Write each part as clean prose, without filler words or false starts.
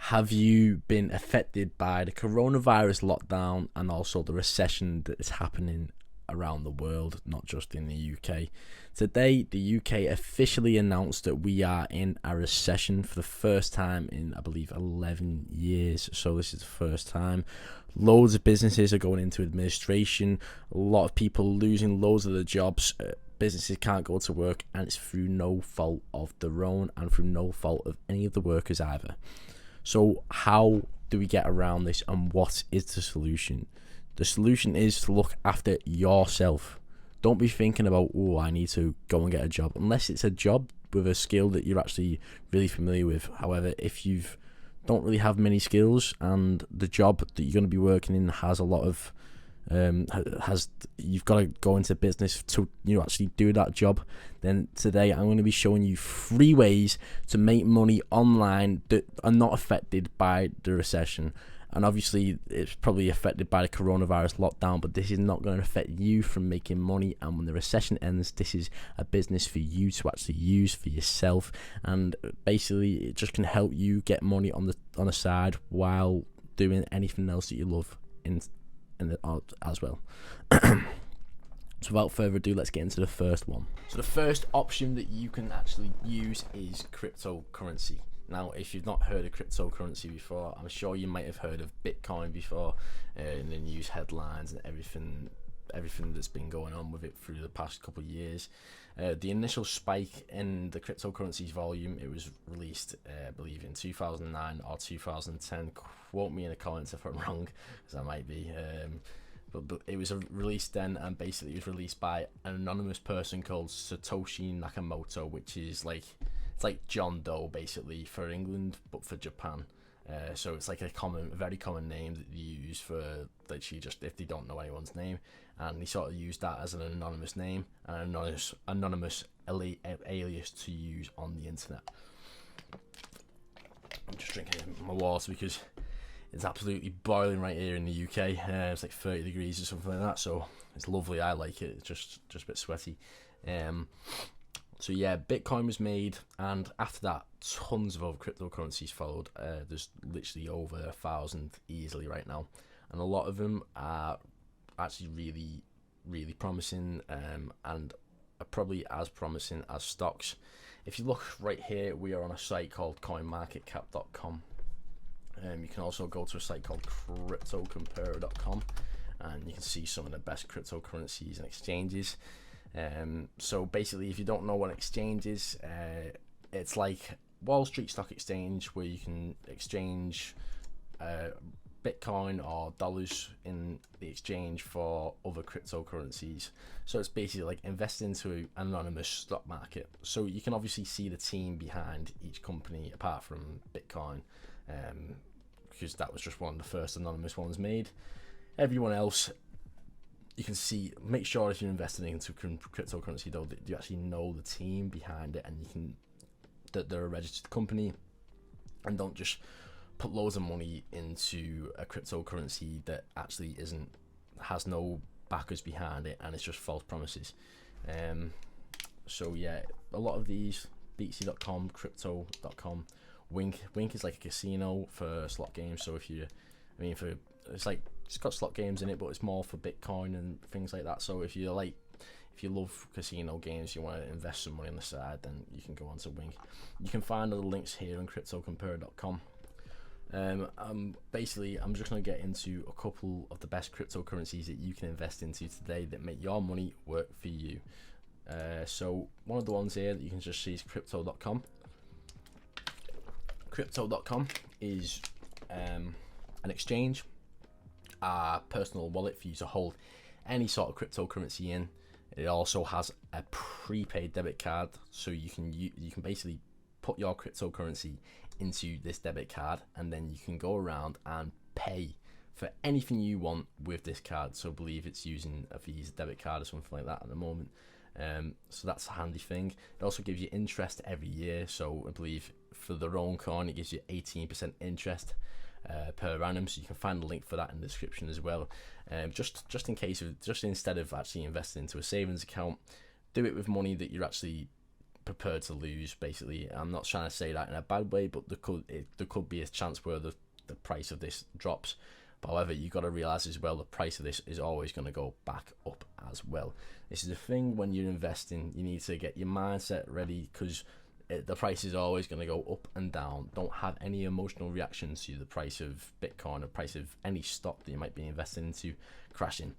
Have you been affected by the coronavirus lockdown and also the recession that is happening around the world, not just in the UK? Today, the UK officially announced that we are in a recession for the first time in, I believe, 11 years. So this is the first time. Loads of businesses are going into administration. A lot of people losing loads of their jobs. Businesses can't go to work, and it's through no fault of their own and through no fault of any of the workers either. So how do we get around this, and what is the solution? The solution is to look after yourself. Don't be thinking about, oh, I need to go and get a job, unless it's a job with a skill that you're actually really familiar with. However, if you don't really have many skills and the job that you're going to be working in has a lot of you've got to go into business to actually do that job, then today I'm going to be showing you 3 ways to make money online that are not affected by the recession. And obviously it's probably affected by the coronavirus lockdown, but this is not going to affect you from making money. And when the recession ends, this is a business for you to actually use for yourself, and basically it just can help you get money on the side while doing anything else that you love as well. So without further ado, let's get into the first one. So the first option that you can actually use is cryptocurrency. Now, if you've not heard of cryptocurrency before, I'm sure you might have heard of Bitcoin before, in the news headlines and everything that's been going on with it through the past couple of years. The initial spike in the cryptocurrency's volume, it was released, I believe, in 2009 or 2010. Quote me in the comments if I'm wrong, because I might be. But it was released then, and basically it was released by an anonymous person called Satoshi Nakamoto, which is it's like John Doe basically for England, but for Japan. So it's like a very common name that you use for literally just if they don't know anyone's name, and he sort of used that as an anonymous name and an anonymous alias to use on the internet. I'm just drinking my water because it's absolutely boiling right here in the UK. It's like 30 degrees or something like that, so it's lovely. I like it. It's just a bit sweaty. So yeah, Bitcoin was made, and after that, tons of other cryptocurrencies followed. There's literally over 1,000 easily right now, and a lot of them are actually really, really promising, and are probably as promising as stocks. If you look right here, we are on a site called coinmarketcap.com. You can also go to a site called cryptocompare.com, and you can see some of the best cryptocurrencies and exchanges. So basically, if you don't know what an exchange is, it's like Wall Street Stock Exchange, where you can exchange Bitcoin or dollars in the exchange for other cryptocurrencies. So it's basically like investing into an anonymous stock market. So you can obviously see the team behind each company, apart from Bitcoin, because that was just one of the first anonymous ones made. Everyone else, you can see. Make sure if you're investing into cryptocurrency though that you actually know the team behind it, and that they're a registered company, and don't just put loads of money into a cryptocurrency that actually has no backers behind it, and it's just false promises. So yeah, a lot of these, Beatsy.com, Crypto.com, Wink is like a casino for slot games. So it's got slot games in it, but it's more for Bitcoin and things like that. So if you love casino games, you want to invest some money on the side, then you can go on to Wink. You can find all the links here on cryptocompare.com. Basically, I'm just going to get into a couple of the best cryptocurrencies that you can invest into today that make your money work for you. So one of the ones here that you can just see is crypto.com. Crypto.com is an exchange, a personal wallet for you to hold any sort of cryptocurrency in. It also has a prepaid debit card, so you can basically put your cryptocurrency into this debit card, and then you can go around and pay for anything you want with this card. So I believe it's using a Visa debit card or something like that at the moment. So that's a handy thing. It also gives you interest every year. So I believe for their own coin, it gives you 18% interest per annum. So you can find a link for that in the description as well. Just in case instead of actually investing into a savings account, do it with money that you're actually prepared to lose. Basically, I'm not trying to say that in a bad way, but there could be a chance where the price of this drops. But however, you got to realize as well, the price of this is always going to go back up as well. This is the thing, when you're investing, you need to get your mindset ready, because the price is always going to go up and down. Don't have any emotional reactions to the price of Bitcoin or price of any stock that you might be investing into crashing.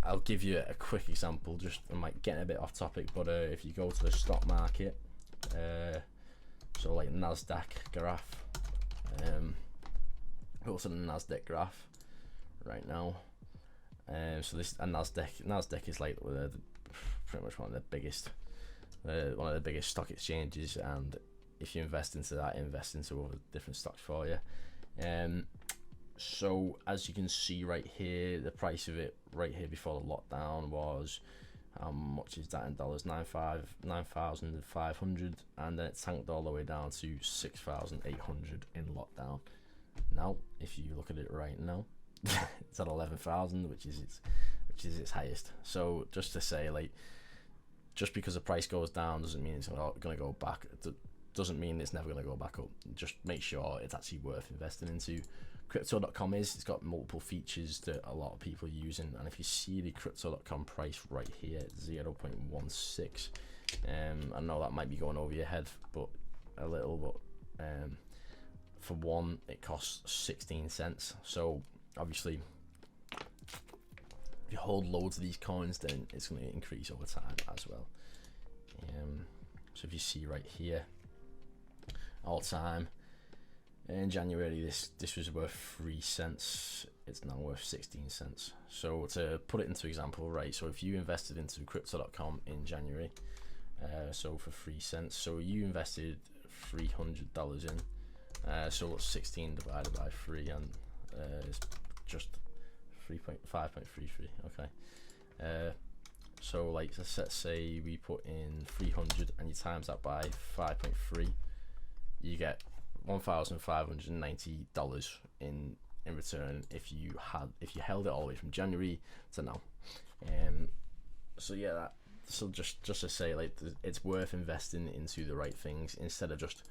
I'll give you a quick example. Just, I might get a bit off topic, but if you go to the stock market, so like Nasdaq graph, go to the Nasdaq graph right now. So this Nasdaq is like pretty much one of the biggest stock exchanges, and if you invest into that, invest into other different stocks for you. So as you can see right here, the price of it right here before the lockdown was, how much is that in dollars? 9,500, and then it tanked all the way down to 6,800 in lockdown. Now, if you look at it right now, it's at 11,000, which is its highest. So just to say, like, just because the price goes down doesn't mean it's going to go back. It doesn't mean it's never going to go back up. Just make sure it's actually worth investing into. Crypto.com it's got multiple features that a lot of people are using, and if you see the Crypto.com price right here, 0.16, I know that might be going over your head, but a little, but for one, it costs 16 cents. So obviously, if you hold loads of these coins, then it's going to increase over time as well. So if you see right here, all time, in January, this was worth 3 cents. It's now worth 16 cents. So to put it into example, right? So if you invested into Crypto.com in January, so for 3 cents, so you invested $300 in. So 16 divided by 3, and it's just 5.33. Okay. So like, let's say we put in 300 and you times that by 5.3, you get $1,590 in return if you held it all the way from January to now. So yeah, so just to say, like, it's worth investing into the right things instead of just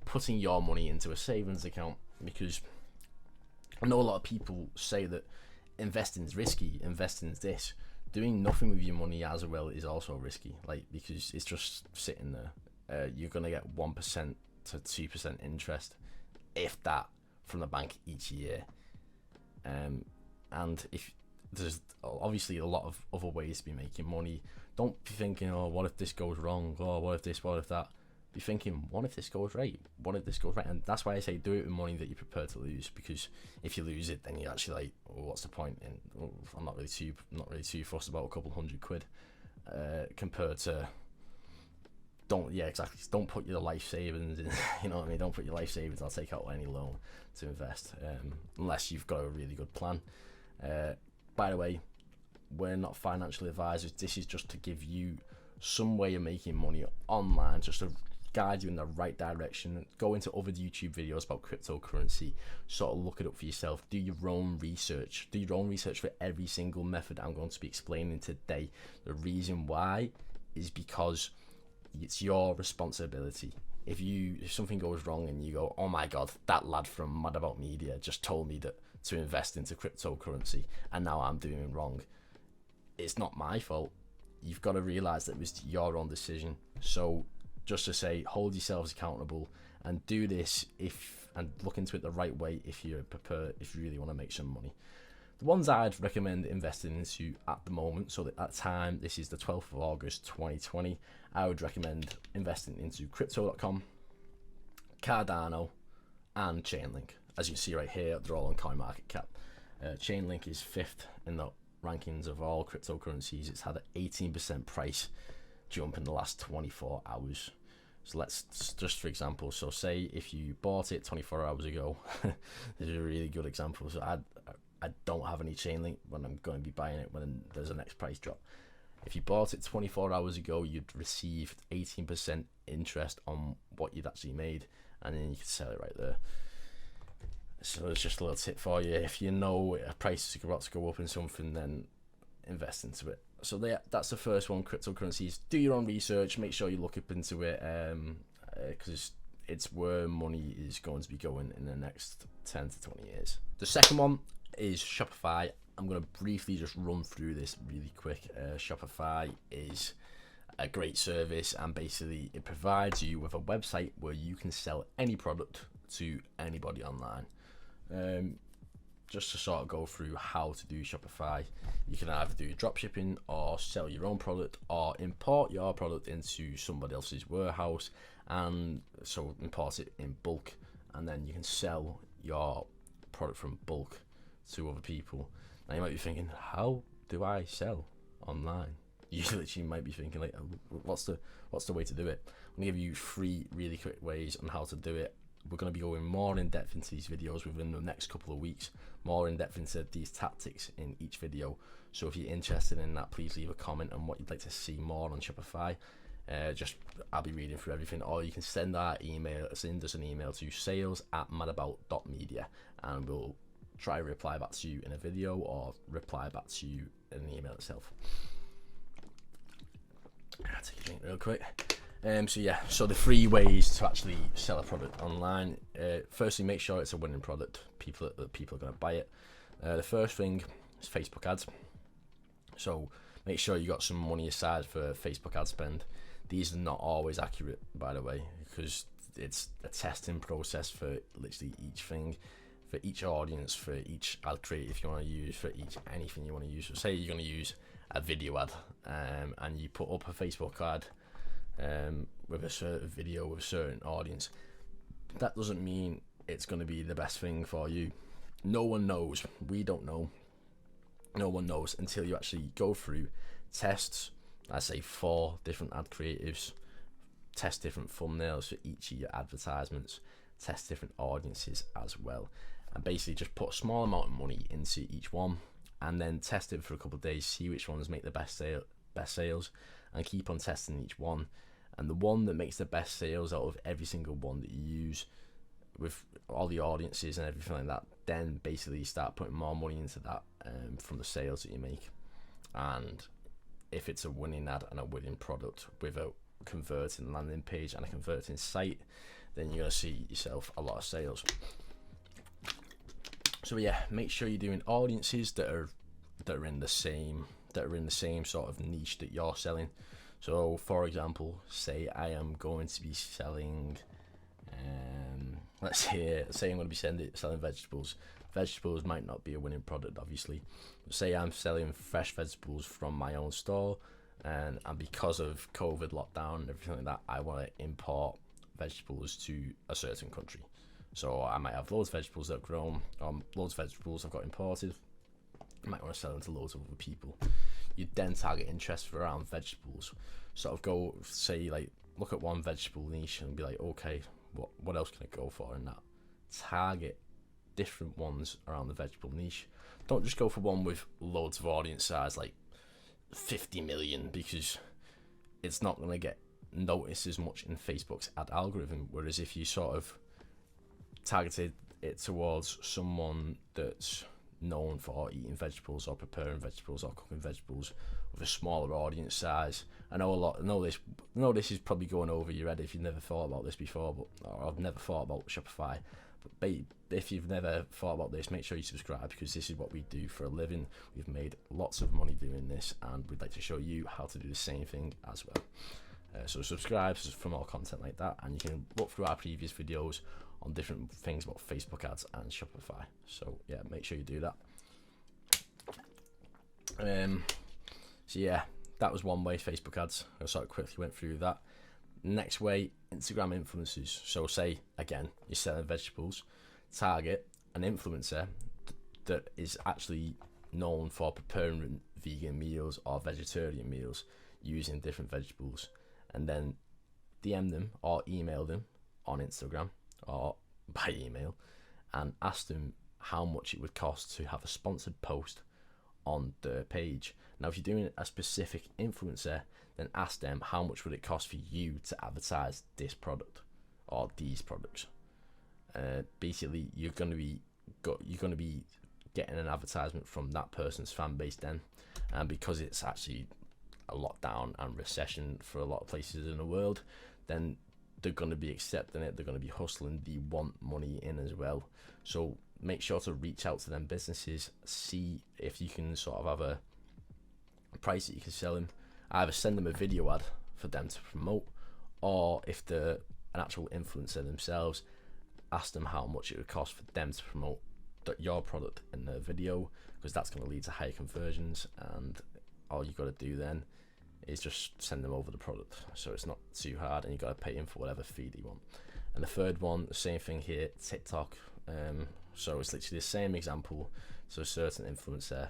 putting your money into a savings account, because I know a lot of people say that investing is risky, investing is this. Doing nothing with your money as well is also risky, like, because it's just sitting there. You're gonna get 1% to 2% interest, if that, from the bank each year. And if there's obviously a lot of other ways to be making money, don't be thinking, oh, what if this goes wrong? Oh, what if this? What if that? Be thinking, what if this goes right? What if this goes right? And that's why I say do it with money that you're prepared to lose, because if you lose it, then you're actually like, oh, what's the point? And I'm not really too fussed about a couple £100 compared to don't put your life savings in. You know what I mean? Don't put your life savings. I'll take out any loan to invest, unless you've got a really good plan. By the way, we're not financial advisors. This is just to give you some way of making money online, just to guide you in the right direction. Go into other YouTube videos about cryptocurrency, sort of look it up for yourself, do your own research for every single method I'm going to be explaining today. The reason why is because it's your responsibility. If something goes wrong and you go, oh my god, that lad from Mad About Media just told me that to invest into cryptocurrency and now I'm doing it wrong, it's not my fault. You've got to realize that it was your own decision. So just to say, hold yourselves accountable and do this and look into it the right way if you're prepared, if you really want to make some money. The ones I'd recommend investing into at the moment, so that at time, this is the 12th of August 2020, I would recommend investing into Crypto.com, Cardano, and Chainlink. As you can see right here, they're all on CoinMarketCap. Chainlink is 5th in the rankings of all cryptocurrencies. It's had an 18% price jump in the last 24 hours. So let's just, for example, so say if you bought it 24 hours ago, this is a really good example. So I don't have any Chainlink when I'm going to be buying it when there's a next price drop. If you bought it 24 hours ago, you'd receive 18% interest on what you'd actually made, and then you could sell it right there. So it's just a little tip for you. If you know a price is about to go up in something, then invest into it. that's the first one, cryptocurrencies. Do your own research, make sure you look up into it, because it's where money is going to be going in the next 10 to 20 years. The second one is Shopify. I'm going to briefly just run through this really quick. Shopify is a great service, and basically it provides you with a website where you can sell any product to anybody online. Just to sort of go through how to do Shopify, you can either do dropshipping or sell your own product or import your product into somebody else's warehouse, and so import it in bulk, and then you can sell your product from bulk to other people. Now you might be thinking, how do I sell online? You literally might be thinking, like, what's the way to do it? I'm gonna give you 3 really quick ways on how to do it. We're going to be going more in depth into these videos within the next couple of weeks, more in depth into these tactics in each video. So if you're interested in that, please leave a comment on what you'd like to see more on Shopify. I'll be reading through everything, or you can send us an email to sales@madabout.media, and we'll try to reply back to you in a video or reply back to you in an email itself. I'll take a drink real quick. So the 3 ways to actually sell a product online. Firstly, make sure it's a winning product. People are going to buy it. The first thing is Facebook ads. So make sure you got some money aside for Facebook ad spend. These are not always accurate, by the way, because it's a testing process for literally each thing, for each audience, for each ad creative you want to use, for anything you want to use. So say you're going to use a video ad, and you put up a Facebook ad with a certain video with a certain audience. That doesn't mean it's going to be the best thing for you. No one knows. We don't know. No one knows until you actually go through, test, I say 4 different ad creatives, test different thumbnails for each of your advertisements, test different audiences as well, and basically just put a small amount of money into each one, and then test it for a couple of days, see which ones make the best sales, and keep on testing each one. And the one that makes the best sales out of every single one that you use, with all the audiences and everything like that, then basically start putting more money into that from the sales that you make. And if it's a winning ad and a winning product with a converting landing page and a converting site, then you're going to see yourself a lot of sales. So yeah, make sure you're doing audiences that are in the same sort of niche that you're selling. So for example, say I am going to be selling, let's say I'm going to be selling vegetables. Vegetables might not be a winning product, obviously. Say I'm selling fresh vegetables from my own store, and because of COVID lockdown and everything like that, I want to import vegetables to a certain country. So I might have loads of vegetables that I've grown, loads of vegetables I've got imported. I might want to sell them to loads of other people. You then target interest for around vegetables. Sort of go, say, like, look at one vegetable niche and be like, okay, what else can I go for in that? Target different ones around the vegetable niche. Don't just go for one with loads of audience size, like 50 million, because it's not going to get noticed as much in Facebook's ad algorithm. Whereas if you sort of targeted it towards someone that's known for eating vegetables or preparing vegetables or cooking vegetables with a smaller audience size. I know this is probably going over your head if you've never thought about this before, or I've never thought about Shopify. But if you've never thought about this, make sure you subscribe, because this is what we do for a living. We've made lots of money doing this, and we'd like to show you how to do the same thing as well. So subscribe for more content like that, and you can look through our previous videos on different things about Facebook ads and Shopify. So yeah, make sure you do that. So yeah, that was one way, Facebook ads. I sort of quickly went through that. Next way, Instagram influencers. So say, again, you're selling vegetables, target an influencer that is actually known for preparing vegan meals or vegetarian meals using different vegetables, and then DM them or email them on Instagram or by email and ask them how much it would cost to have a sponsored post on the page. Now, if you're doing a specific influencer, then ask them how much would it cost for you to advertise this product or these products. Basically, you're going to be getting an advertisement from that person's fan base then. And because it's actually a lockdown and recession for a lot of places in the world, then they're going to be accepting it, they're going to be hustling, they want money in as well. So make sure to reach out to them businesses, see if you can sort of have a price that you can sell them. Either send them a video ad for them to promote, or if they're an actual influencer themselves, ask them how much it would cost for them to promote your product in their video, because that's going to lead to higher conversions. And all you got to do then is just send them over the product, so it's not too hard, and you got to pay them for whatever fee you want. And the third one, the same thing here, TikTok. So it's literally the same example. So a certain influencer,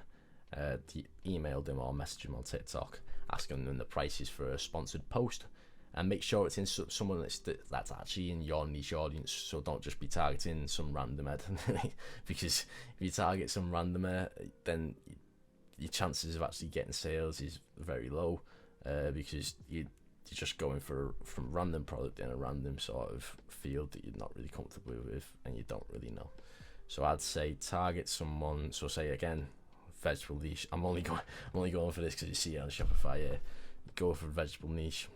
emailed them or messaged them on TikTok, asking them the prices for a sponsored post, and make sure it's in someone that's actually in your niche audience. So don't just be targeting some randomer, because if you target some randomer, then your chances of actually getting sales is very low, because you're just going from random product in a random sort of field that you're not really comfortable with and you don't really know. So I'd say target someone. So say again, vegetable niche. I'm only going for this because you see it on Shopify. Yeah, go for vegetable niche.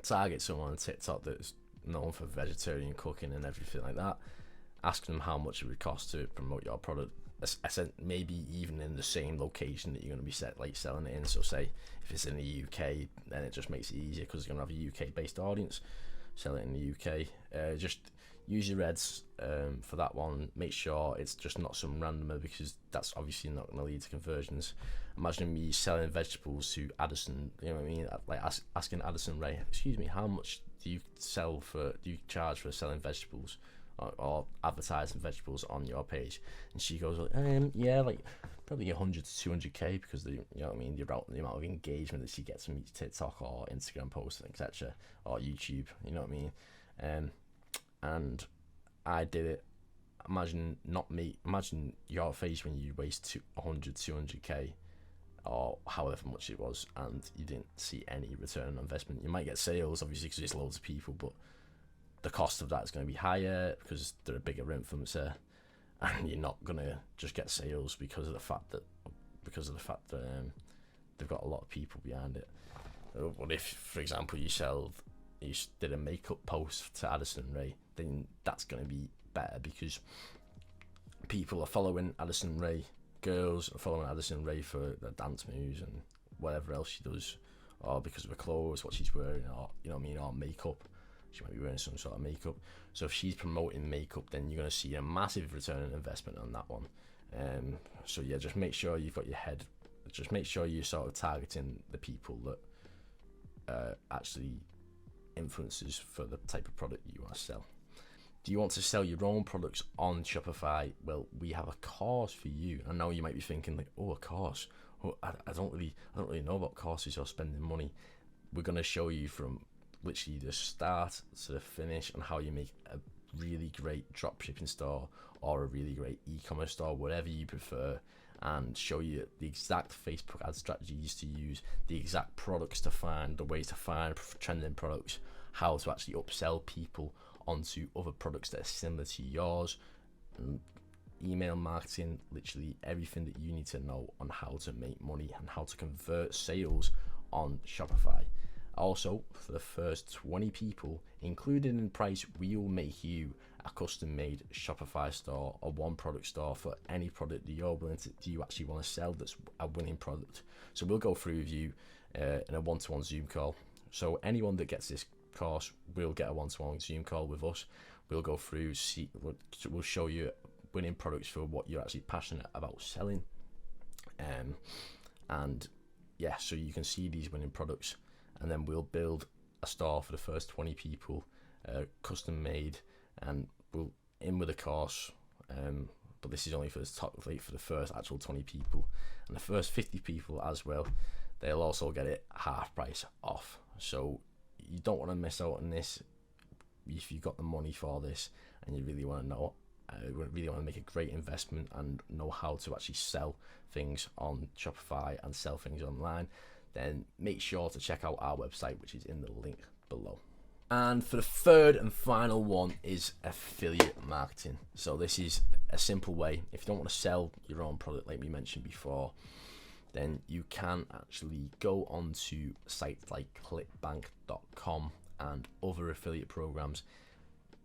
Target someone on TikTok that's known for vegetarian cooking and everything like that. Ask them how much it would cost to promote your product. I said maybe even in the same location that you're going to be selling it in. So say if it's in the UK, then it just makes it easier because you're going to have a UK based audience. Sell it in the UK. Just use your ads for that one. Make sure it's just not some randomer, because that's obviously not going to lead to conversions. Imagine me selling vegetables to Addison, you know what I mean? Like asking Addison Ray, excuse me, how much do you charge for selling vegetables or advertising vegetables on your page? And she goes, yeah, like probably 100 to 200k, because the, you know what I mean, the amount of engagement that she gets from each TikTok or Instagram post, etc., or YouTube, you know what I mean? And I did it. Imagine your face when you waste 100, 200k or however much it was, and you didn't see any return on investment. You might get sales, obviously, because there's loads of people, but the cost of that is going to be higher because they're a bigger influencer, and you're not going to just get sales because of the fact that they've got a lot of people behind it. But if, for example, you did a makeup post to Addison Rae, then that's going to be better because people are following Addison Rae. Girls are following Addison Rae for the dance moves and whatever else she does, or because of her clothes, what she's wearing, or you know what I mean, or makeup. She might be wearing some sort of makeup. So if she's promoting makeup, then you're going to see a massive return on investment on that one. So yeah, just make sure you've got your head. Just make sure you're sort of targeting the people that actually influences for the type of product you want to sell. Do you want to sell your own products on Shopify? Well, we have a course for you. I know you might be thinking like, oh, a course. Oh, I don't really know about courses or spending money. We're going to show you from literally the start to the finish on how you make a really great dropshipping store or a really great e-commerce store, whatever you prefer, and show you the exact Facebook ad strategies to use, the exact products to find, the ways to find trending products, how to actually upsell people onto other products that are similar to yours, email marketing, literally everything that you need to know on how to make money and how to convert sales on Shopify. Also, for the first 20 people, included in price, we will make you a custom-made Shopify store or one product store for any product that you're willing to, do you actually want to sell that's a winning product. So we'll go through with you in a one-to-one Zoom call. So anyone that gets this course will get a one-to-one Zoom call with us. We'll go through, we'll show you winning products for what you're actually passionate about selling. And yeah, so you can see these winning products. And then we'll build a store for the first 20 people, custom made, and we'll in with a course. But this is only for the first actual 20 people, and the first 50 people as well. They'll also get it half price off. So you don't want to miss out on this. If you've got the money for this and you really want to know, really want to make a great investment and know how to actually sell things on Shopify and sell things online, then make sure to check out our website, which is in the link below. And for the third and final one is affiliate marketing. So this is a simple way. If you don't want to sell your own product like we mentioned before, then you can actually go onto sites like clickbank.com and other affiliate programs.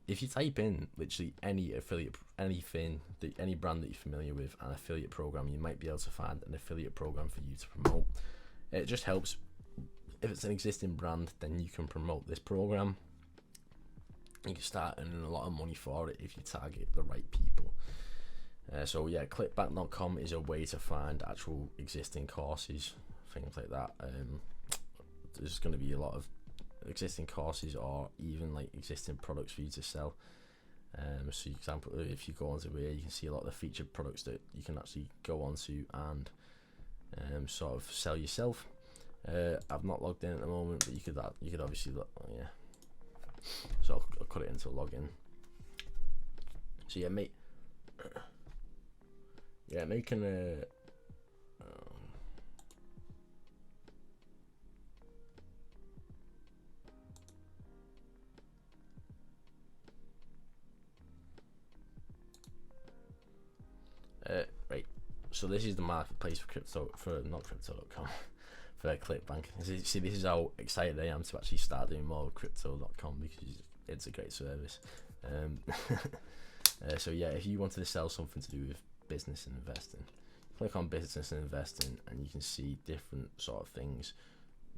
If you type in literally any affiliate, anything, any brand that you're familiar with, an affiliate program, you might be able to find an affiliate program for you to promote. It just helps. If it's an existing brand, then you can promote this program. You can start earning a lot of money for it if you target the right people. So yeah, clickbank.com is a way to find actual existing courses, things like that. There's going to be a lot of existing courses or even like existing products for you to sell. So for example, if you go onto here, you can see a lot of the featured products that you can actually go onto and sort of sell yourself. I've not logged in at the moment, but you could obviously look. Oh, yeah. So I'll cut it into a login. So yeah, making a right. So this is the marketplace for not crypto.com. For ClickBank. See, this is how excited I am to actually start doing more with crypto.com because it's a great service. So yeah, if you wanted to sell something to do with business and investing, click on business and investing and you can see different sort of things,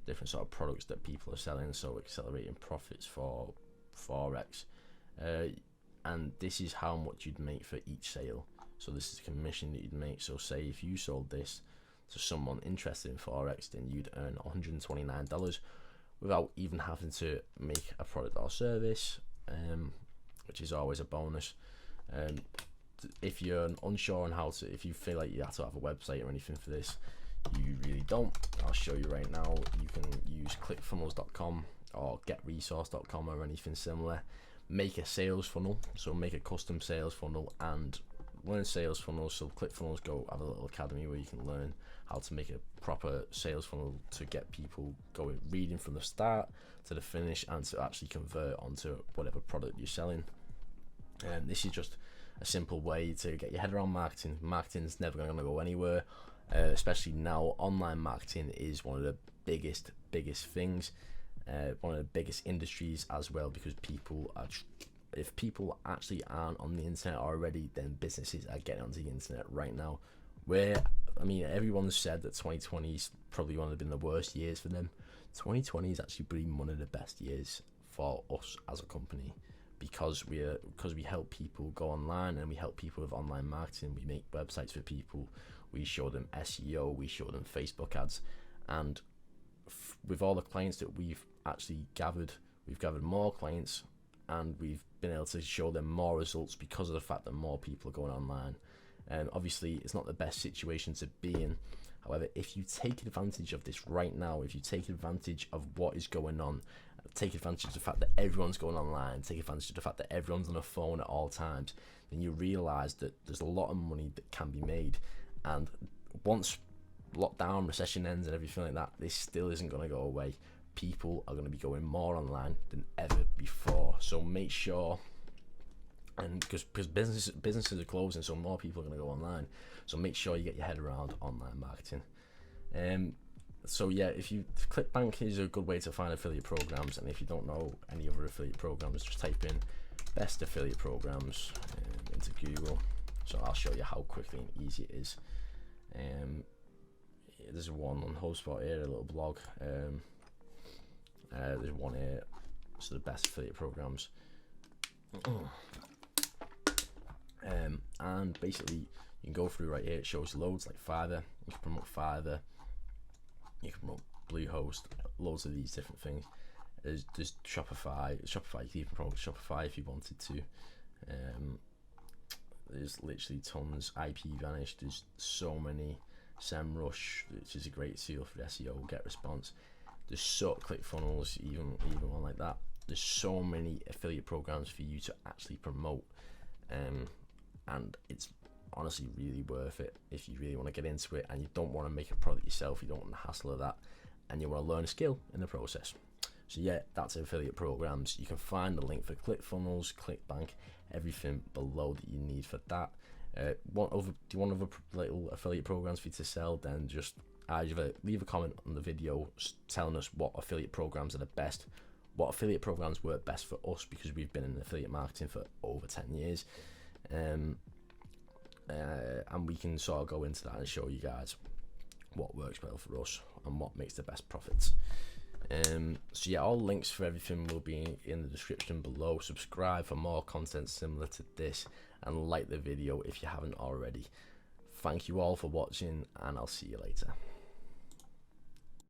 different sort of products that people are selling. So accelerating profits for Forex, and this is how much you'd make for each sale. So this is the commission that you'd make. So say if you sold this to someone interested in Forex, then you'd earn $129 without even having to make a product or service, which is always a bonus. If you're unsure on if you feel like you have to have a website or anything for this, you really don't. I'll show you right now. You can use clickfunnels.com or getresource.com or anything similar. Make a sales funnel, so make a custom sales funnel and learn sales funnels. So ClickFunnels Go have a little academy where you can learn how to make a proper sales funnel to get people going, reading from the start to the finish and to actually convert onto whatever product you're selling. And this is just a simple way to get your head around marketing. Marketing's never going to go anywhere, especially now. Online marketing is one of the biggest things, one of the biggest industries as well, because if people actually aren't on the internet already, then businesses are getting onto the internet right now. Everyone's said that 2020 is probably one of the worst years for them. 2020 is actually been one of the best years for us as a company because we help people go online and we help people with online marketing. We make websites for people. We show them SEO. We show them Facebook ads, and with all the clients that we've actually gathered, we've gathered more clients, and we've been able to show them more results because of the fact that more people are going online. And obviously it's not the best situation to be in. However, if you take advantage of this right now, if you take advantage of what is going on, take advantage of the fact that everyone's going online, take advantage of the fact that everyone's on a phone at all times, then you realize that there's a lot of money that can be made. And once lockdown, recession ends and everything like that, this still isn't going to go away. People are going to be going more online than ever before. So make sure, and because businesses are closing, so more people are going to go online. So make sure you get your head around online marketing. So yeah, ClickBank is a good way to find affiliate programs, and if you don't know any other affiliate programs, just type in best affiliate programs into Google. So I'll show you how quickly and easy it is. There's one on HubSpot here, a little blog. There's one here, so the best affiliate programs. And basically you can go through right here. It shows loads like Fiverr. You can promote Fiverr. You can promote Bluehost. Loads of these different things. There's Shopify. You can even promote Shopify if you wanted to. There's literally tons. IP Vanish. There's so many. SEMrush, which is a great tool for SEO. Get response. There's ClickFunnels, even one like that. There's so many affiliate programs for you to actually promote, and it's honestly really worth it if you really want to get into it and you don't want to make a product yourself. You don't want the hassle of that, and you want to learn a skill in the process. So yeah, that's affiliate programs. You can find the link for ClickFunnels, ClickBank, everything below that you need for that. Do you want other little affiliate programs for you to sell? Then just either leave a comment on the video telling us what affiliate programs are the best, what affiliate programs work best for us, because we've been in affiliate marketing for over 10 years. And we can sort of go into that and show you guys what works well for us and what makes the best profits. So yeah, all links for everything will be in the description below. Subscribe for more content similar to this, and like the video if you haven't already. Thank you all for watching, and I'll see you later.